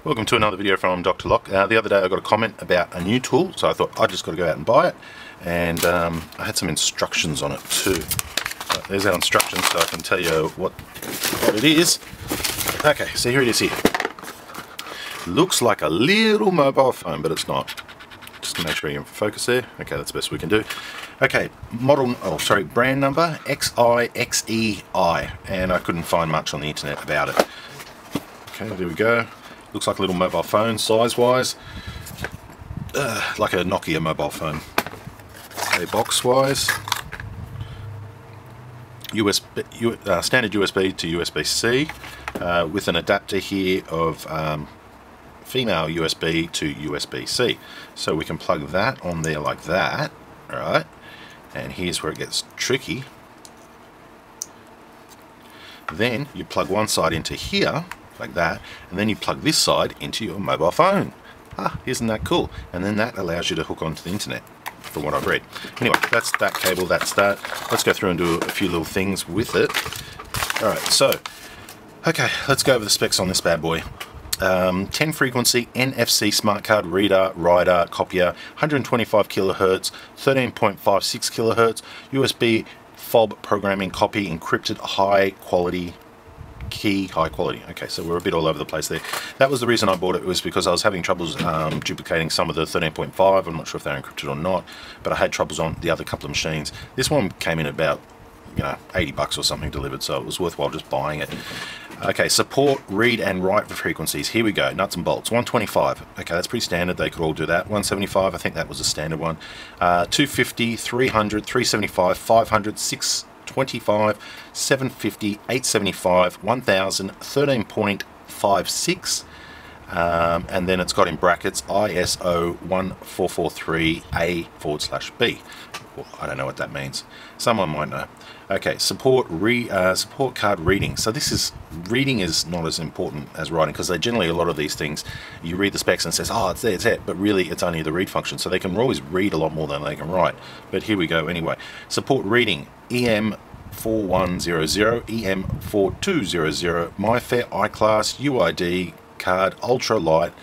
Welcome to another video from Dr. Lock. The other day I got a comment about a new tool, so I thought I just got to go out and buy it, and I had some instructions on it too. There's our instructions, so I can tell you what it is. Okay, so here it is here. Looks like a little mobile phone, but it's not. Just to make sure you're in focus there. Okay, that's the best we can do. Okay, brand number XIXEI, and I couldn't find much on the internet about it. Okay, there we go. Looks like a little mobile phone size-wise, like a Nokia mobile phone. Okay, box-wise, standard USB to USB-C with an adapter here of female USB to USB-C. So we can plug that on there like that, alright? And here's where it gets tricky. Then you plug one side into here, like that, and then you plug this side into your mobile phone. Isn't that cool? And then that allows you to hook onto the internet, from what I've read. Anyway, that's that cable, that's that. Let's go through and do a few little things with it. Alright, so, okay, let's go over the specs on this bad boy. 10 frequency NFC smart card reader, writer, copier, 125 kilohertz, 13.56 kilohertz, USB fob programming copy, encrypted high quality. Okay, so we're a bit all over the place there. That was the reason I bought it, was because I was having troubles duplicating some of the 13.5. I'm not sure if they're encrypted or not, but I had troubles on the other couple of machines. This one came in about, you know, 80 bucks or something delivered, so it was worthwhile just buying it. Okay, support read and write frequencies. Here we go, nuts and bolts. 125, okay, that's pretty standard. They could all do that. 175, I think that was a standard one. 250, 300, 375, 500, 625, 750, 875, 1000, 13.56, and then it's got in brackets ISO 1443A/B. Well, I don't know what that means. Someone might know. Okay, support card reading. So reading is not as important as writing, because they generally, a lot of these things, you read the specs and it says, oh, it's there, but really it's only the read function. So they can always read a lot more than they can write. But here we go anyway. Support reading, EM4100, EM4200, MyFair iClass, UID card, ultra light,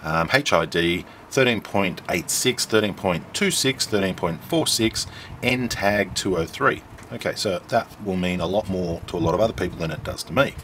HID, 13.86, 13.26, 13.46, NTAG 203. Okay, so that will mean a lot more to a lot of other people than it does to me.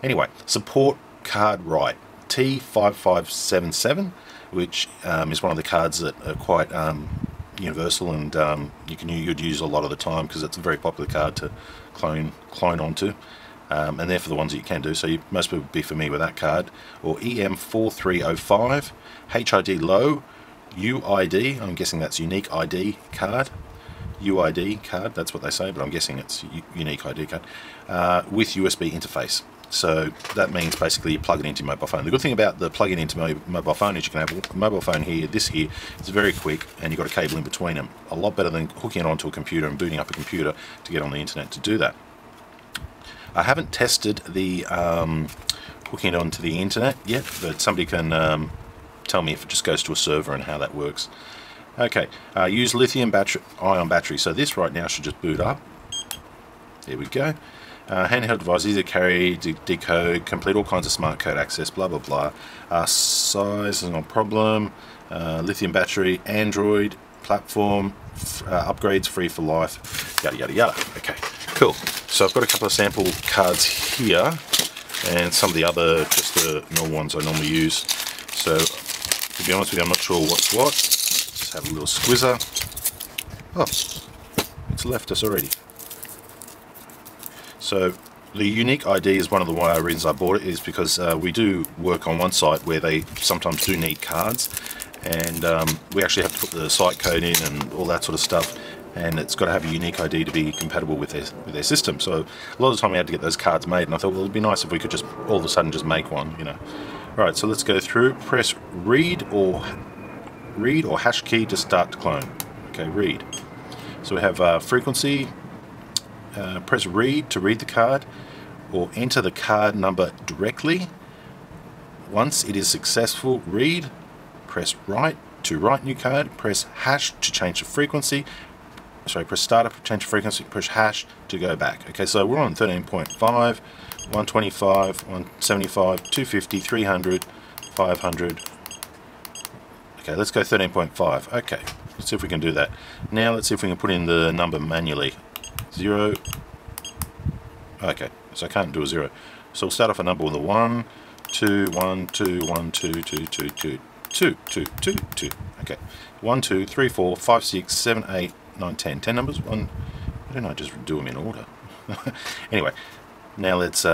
Anyway, support card write, T5577, which is one of the cards that are quite universal, and you'd use a lot of the time because it's a very popular card to clone onto, and they're for the ones that you can do, so most people would be familiar with that card. Or EM4305, HID low, UID, I'm guessing that's unique ID card, UID card, that's what they say, but I'm guessing it's unique ID card, with USB interface. So that means basically you plug it into your mobile phone. The good thing about the plug-in into mobile phone is you can have a mobile phone here, this here, it's very quick, and you've got a cable in between them. A lot better than hooking it onto a computer and booting up a computer to get on the internet to do that. I haven't tested the hooking it onto the internet yet, but somebody can tell me if it just goes to a server and how that works. Okay, use lithium-ion battery. So this right now should just boot up. There we go. Handheld device, easy to carry, decode, complete all kinds of smart code access, blah blah blah. Size is not a problem. Lithium battery, Android platform, upgrades free for life, yada yada yada. Okay, cool. So I've got a couple of sample cards here, and some of the other, just the normal ones I normally use. So to be honest with you, I'm not sure what's what. Let's have a little squizzer. Oh, it's left us already. So the unique ID is one of the reasons I bought it, is because we do work on one site where they sometimes do need cards, and we actually have to put the site code in and all that sort of stuff, and it's got to have a unique ID to be compatible with their system. So a lot of the time we had to get those cards made, and I thought, well, it'd be nice if we could just all of a sudden just make one, you know. Alright, so let's go through. Press read or hash key to start to clone. Okay, read. So we have frequency. Press read to read the card, or enter the card number directly. Once it is successful, read. Press write to write new card. Press hash to change the frequency. Sorry, press startup to change the frequency. Press hash to go back. Okay, so we're on 13.5, 125, 175, 250, 300, 500. Okay, let's go 13.5. Okay, let's see if we can do that. Now let's see if we can put in the number manually. 0. Okay, so I can't do a 0. So we'll start off a number with a 1, 2, 1, 2, 1, 2, 2, 2, 2, 2, 2, 2, 2. Okay, 1, 2, 3, 4, 5, 6, 7, 8, 9, 10. 10 numbers. 1. Why don't I just do them in order? Anyway, now let's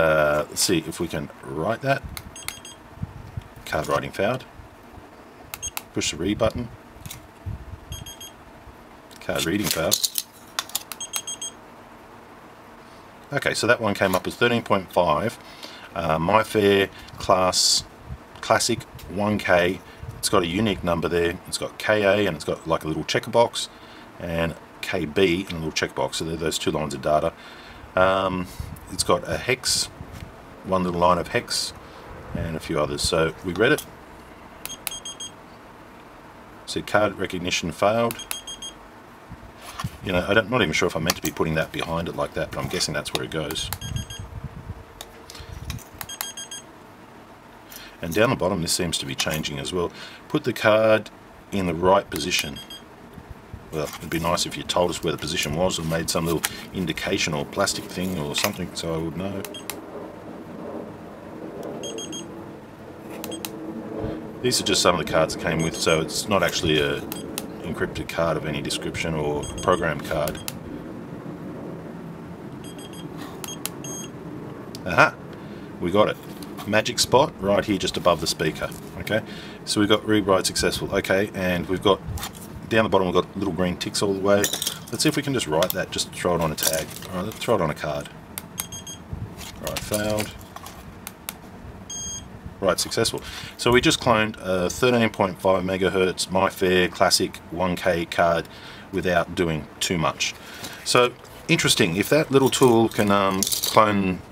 see if we can write that. Card writing failed. Push the read button. Card reading failed. Okay, so that one came up as 13.5. My Fair Class Classic 1K. It's got a unique number there. It's got KA and it's got like a little checker box, and KB and a little check box. So they're those two lines of data. It's got a hex, one little line of hex, and a few others. So we read it. Said card recognition failed. You know, I'm not even sure if I'm meant to be putting that behind it like that, but I'm guessing that's where it goes. And down the bottom, this seems to be changing as well. Put the card in the right position. Well, it'd be nice if you told us where the position was or made some little indication or plastic thing or something so I would know. These are just some of the cards that came with, so it's not actually a encrypted card of any description or programmed card. Aha! We got it. Magic spot right here just above the speaker. Okay, so we've got read write successful. Okay, and we've got down the bottom we've got little green ticks all the way. Let's see if we can just write that, just throw it on a tag. Alright, let's throw it on a card. Alright, failed. Right, successful. So we just cloned a 13.5 megahertz My Fair Classic 1K card without doing too much. So interesting, if that little tool can clone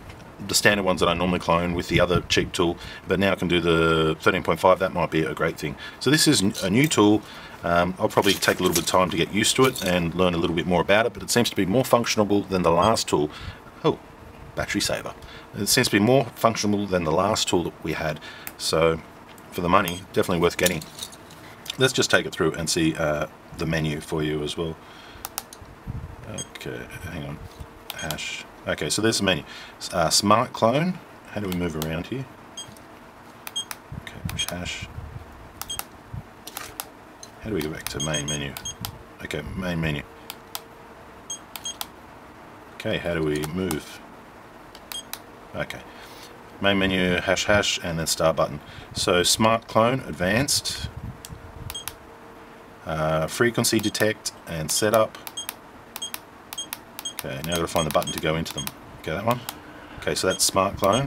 the standard ones that I normally clone with the other cheap tool, but now can do the 13.5, that might be a great thing. So this is a new tool. I'll probably take a little bit of time to get used to it and learn a little bit more about it, but it seems to be more functional than the last tool. Oh, battery saver. It seems to be more functional than the last tool that we had, so for the money, definitely worth getting. Let's just take it through and see the menu for you as well. Okay, hang on, hash. Okay, so there's the menu. Smart clone, how do we move around here? Okay, push hash. How do we go back to main menu? Okay, main menu. Okay, how do we move? Okay, main menu, hash hash, and then start button. So smart clone, advanced, frequency detect and setup. Okay, now I've got to find the button to go into them. Okay, that one. Okay, so that's smart clone.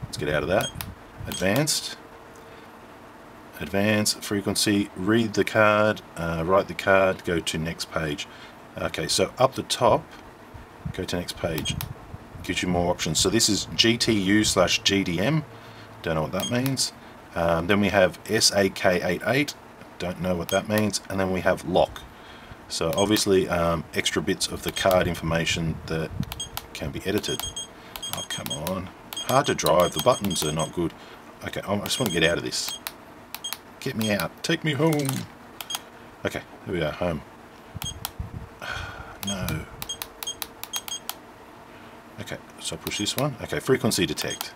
Let's get out of that. Advanced, frequency, read the card, write the card, go to next page. Okay, so up the top, go to next page. Gives you more options. So this is GTU/GDM, don't know what that means. Then we have SAK88, don't know what that means. And then we have lock. So obviously extra bits of the card information that can be edited. Oh, come on. Hard to drive, the buttons are not good. Okay, I just want to get out of this. Get me out, take me home. Okay, here we are, home. No. Okay, so I push this one. Okay, frequency detect.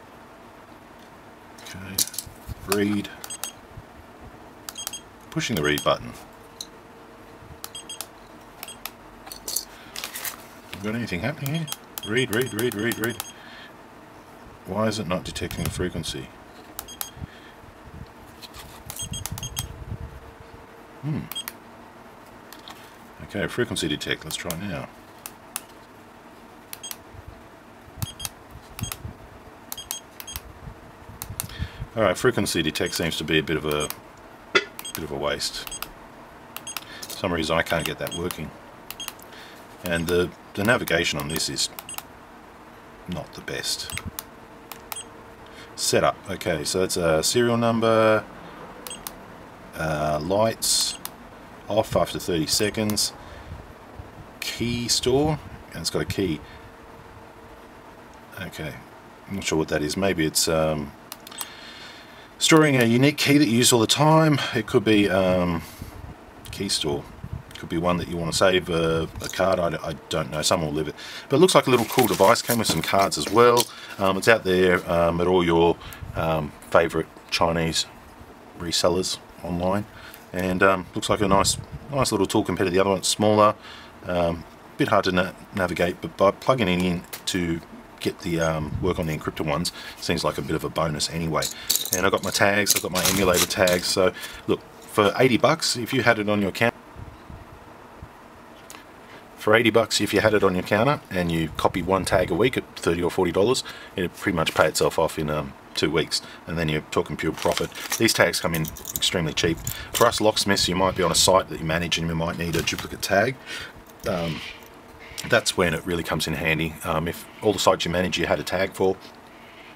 Okay, read. Pushing the read button. Got anything happening here? Read, read, read, read, read. Why is it not detecting the frequency? Okay, frequency detect. Let's try now. Alright, frequency detect seems to be a bit of a waste. For some reason I can't get that working. And the navigation on this is not the best. Setup. Okay, so that's a serial number, lights, off after 30 seconds, key store, and it's got a key. Okay, I'm not sure what that is. Maybe it's Storing a unique key that you use all the time. It could be key store. Could be one that you want to save a card. I don't know, some will live it, but it looks like a little cool device. Came with some cards as well. It's out there at all your favorite Chinese resellers online, and looks like a nice little tool compared to the other one. It's smaller, bit hard to navigate, but by plugging it in to get the work on the encrypted ones seems like a bit of a bonus anyway. And I've got my tags, I've got my emulator tags. So look, for 80 bucks, if you had it on your counter, if you had it on your counter and you copied one tag a week at $30 or $40, it'd pretty much pay itself off in 2 weeks, and then you're talking pure profit. These tags come in extremely cheap. For us locksmiths, you might be on a site that you manage and you might need a duplicate tag. That's when it really comes in handy. If all the sites you manage you had a tag for,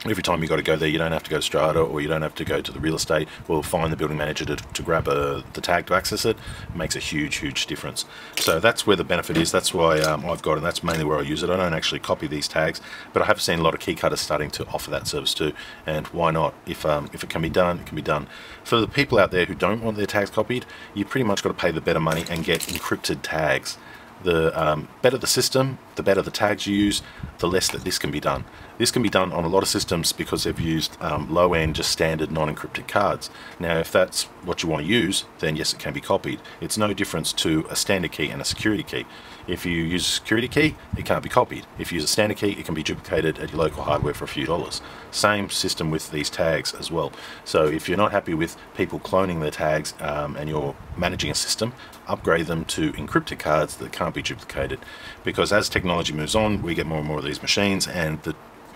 every time you got to go there, you don't have to go to Strata, or you don't have to go to the real estate or find the building manager to grab the tag to access it. It makes a huge difference. So that's where the benefit is. That's why I've got it, and that's mainly where I use it. I don't actually copy these tags, but I have seen a lot of key cutters starting to offer that service too, and why not? If it can be done, it can be done. For the people out there who don't want their tags copied, you pretty much got to pay the better money and get encrypted tags. The better the system, the better the tags you use, the less that this can be done. This can be done on a lot of systems because they've used low-end, just standard non-encrypted cards. Now, if that's what you want to use, then yes, it can be copied. It's no difference to a standard key and a security key. If you use a security key, it can't be copied. If you use a standard key, it can be duplicated at your local hardware for a few dollars. Same system with these tags as well. So if you're not happy with people cloning their tags and you're managing a system, upgrade them to encrypted cards that can't be duplicated, because as technology moves on, we get more and more of these machines, and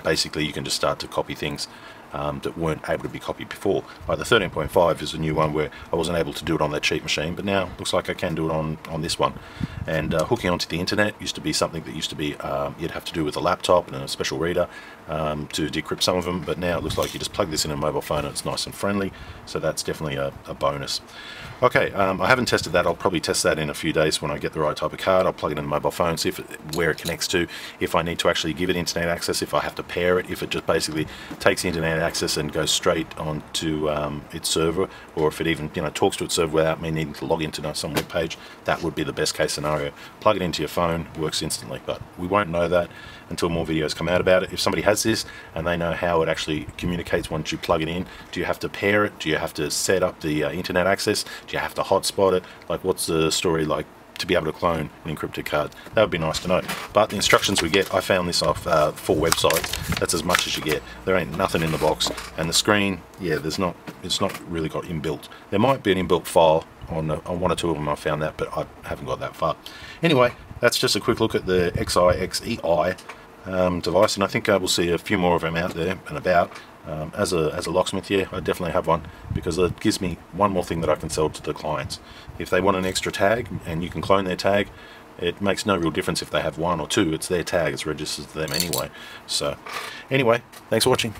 basically you can just start to copy things that weren't able to be copied before. Like the 13.5 is a new one where I wasn't able to do it on that cheap machine, but now looks like I can do it on this one. And hooking onto the internet used to be something that used to be you'd have to do with a laptop and a special reader to decrypt some of them, but now it looks like you just plug this in a mobile phone and it's nice and friendly, so that's definitely a bonus. Okay, I haven't tested that. I'll probably test that in a few days when I get the right type of card. I'll plug it in the mobile phone, see where it connects to, if I need to actually give it internet access, if I have to pair it, if it just basically takes internet access and goes straight onto its server, or if it even talks to its server without me needing to log into some web page. That would be the best case scenario. Plug it into your phone, works instantly, but we won't know that until more videos come out about it. If somebody has this and they know how it actually communicates once you plug it in, do you have to pair it? Do you have to set up the internet access? Do you have to hotspot it? Like, what's the story like to be able to clone an encrypted card? That would be nice to know. But the instructions we get, I found this off 4 websites. That's as much as you get. There ain't nothing in the box, and the screen, yeah, it's not really got inbuilt. There might be an inbuilt file on 1 or 2 of them. I found that, but I haven't got that far. Anyway, that's just a quick look at the XIXEI device, and I think we'll see a few more of them out there and about. As a locksmith, yeah, I definitely have one, because it gives me one more thing that I can sell to the clients. If they want an extra tag and you can clone their tag, it makes no real difference if they have 1 or 2. It's their tag, it's registered to them anyway. So anyway, thanks for watching.